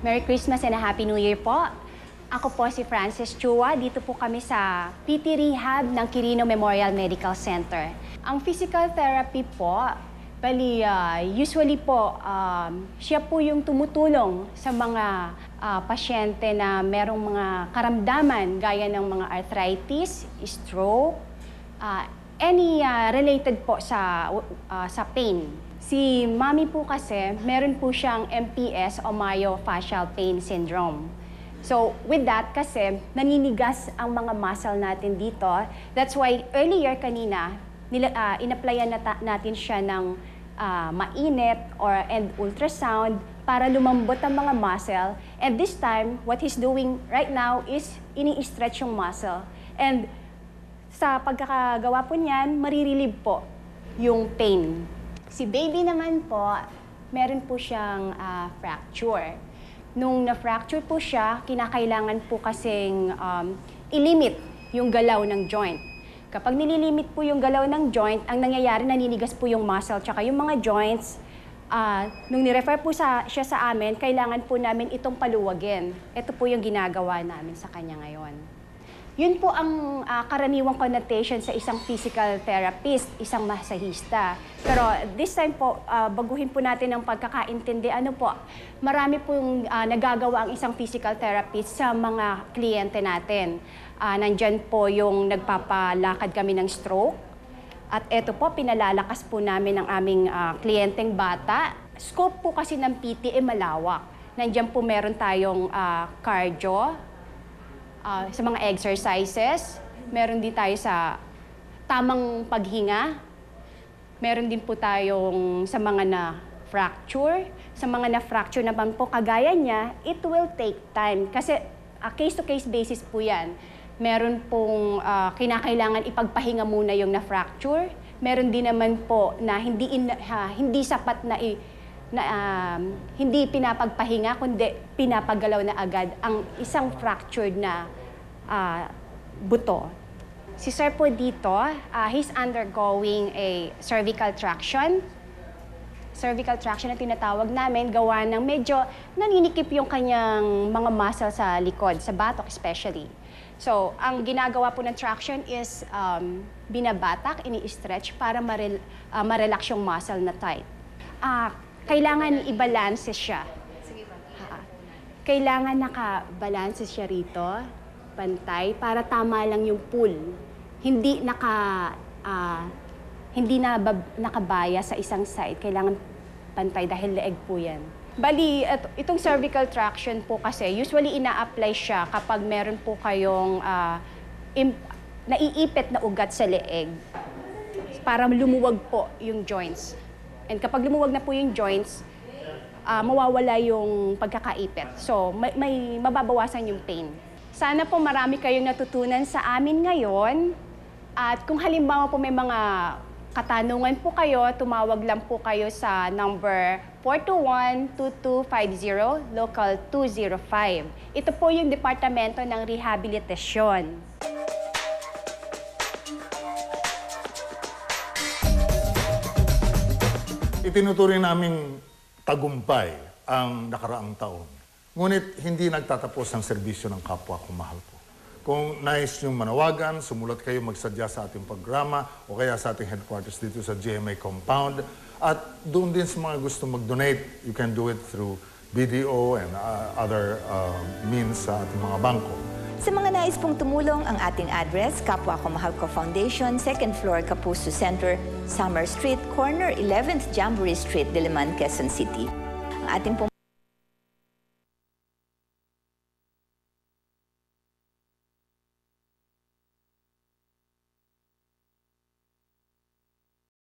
Merry Christmas and a Happy New Year po. Ako po si Frances Chua. Dito po kami sa PT Rehab ng Quirino Memorial Medical Center. Ang physical therapy po, usually po, siya po yung tumutulong sa mga pasyente na merong mga karamdaman gaya ng mga arthritis, stroke, any related po sa pain. Si Mami po kasi, meron po siyang MPS o myofascial pain syndrome. So with that kasi, naninigas ang mga muscle natin dito. That's why earlier kanina, in-applyan natin siya ng mainit and ultrasound para lumambot ang mga muscle. And this time, what he's doing right now is ini-stretch yung muscle. And sa pagkakagawa po niyan, marirelieve po yung pain. Si baby naman po, meron po siyang fracture. Nung na-fracture po siya, kinakailangan po kasing i-limit yung galaw ng joint. Kapag nililimit po yung galaw ng joint, ang nangyayari, naninigas po yung muscle tsaka yung mga joints. Nung nirefer po siya sa amin, kailangan po namin itong paluwagin. Ito po yung ginagawa namin sa kanya ngayon. Yun po ang karaniwang connotation sa isang physical therapist, isang masahista. Pero this time po, baguhin po natin ang pagkakaintindi. Marami pong nagagawa ang isang physical therapist sa mga kliyente natin. Nandyan po yung nagpapalakad kami ng stroke. At eto po, pinalalakas po namin ang aming kliyenteng bata. Scope po kasi ng PT malawak. Nandyan po meron tayong cardio, sa mga exercises, meron din tayo sa tamang paghinga, meron din po tayong sa mga na-fracture. Sa mga na-fracture naman po, kagaya niya, it will take time. Kasi case-to-case basis po yan. Meron pong kinakailangan ipagpahinga muna yung na-fracture. Meron din naman po na hindi sapat na hindi pinapagpahinga, kundi pinapagalaw na agad ang isang fractured na buto. Si Sir po dito, he's undergoing a cervical traction. Cervical traction na tinatawag namin, gawa ng medyo naninikip yung kanyang mga muscle sa likod, sa batok especially. So, ang ginagawa po ng traction is binabatak, ini-stretch para ma-relax yung muscle na tight. Kailangan i-balance siya. Kailangan naka-balance siya rito, pantay, para tama lang yung pull. Hindi nakabaya sa isang side. Kailangan pantay dahil leeg po yan. Bali, itong cervical traction po kasi, usually ina-apply siya kapag meron po kayong naiipit na ugat sa leeg para lumuwag po yung joints. And kapag lumuwag na po yung joints, mawawala yung pagkakaipit. So, may mababawasan yung pain. Sana po marami kayong natutunan sa amin ngayon. At kung halimbawa po may mga katanungan po kayo, tumawag lang po kayo sa number 421-2250, local 205. Ito po yung Departamento ng Rehabilitasyon. Itinuturing naming tagumpay ang nakaraang taon. Ngunit hindi nagtatapos ang serbisyo ng kapwa kung mahal ko. Kung nais niyong manawagan, sumulat kayo magsadya sa ating programa o kaya sa ating headquarters dito sa GMA Compound. At doon din sa mga gusto mag-donate, you can do it through BDO and other means sa ating mga bangko. Sa mga nais pong tumulong, ang ating address, Kapwa Ko Mahal Ko Foundation, 2nd floor, Kapuso Center, Summer Street, corner 11th Jamboree Street, Diliman, Quezon City. Ang ating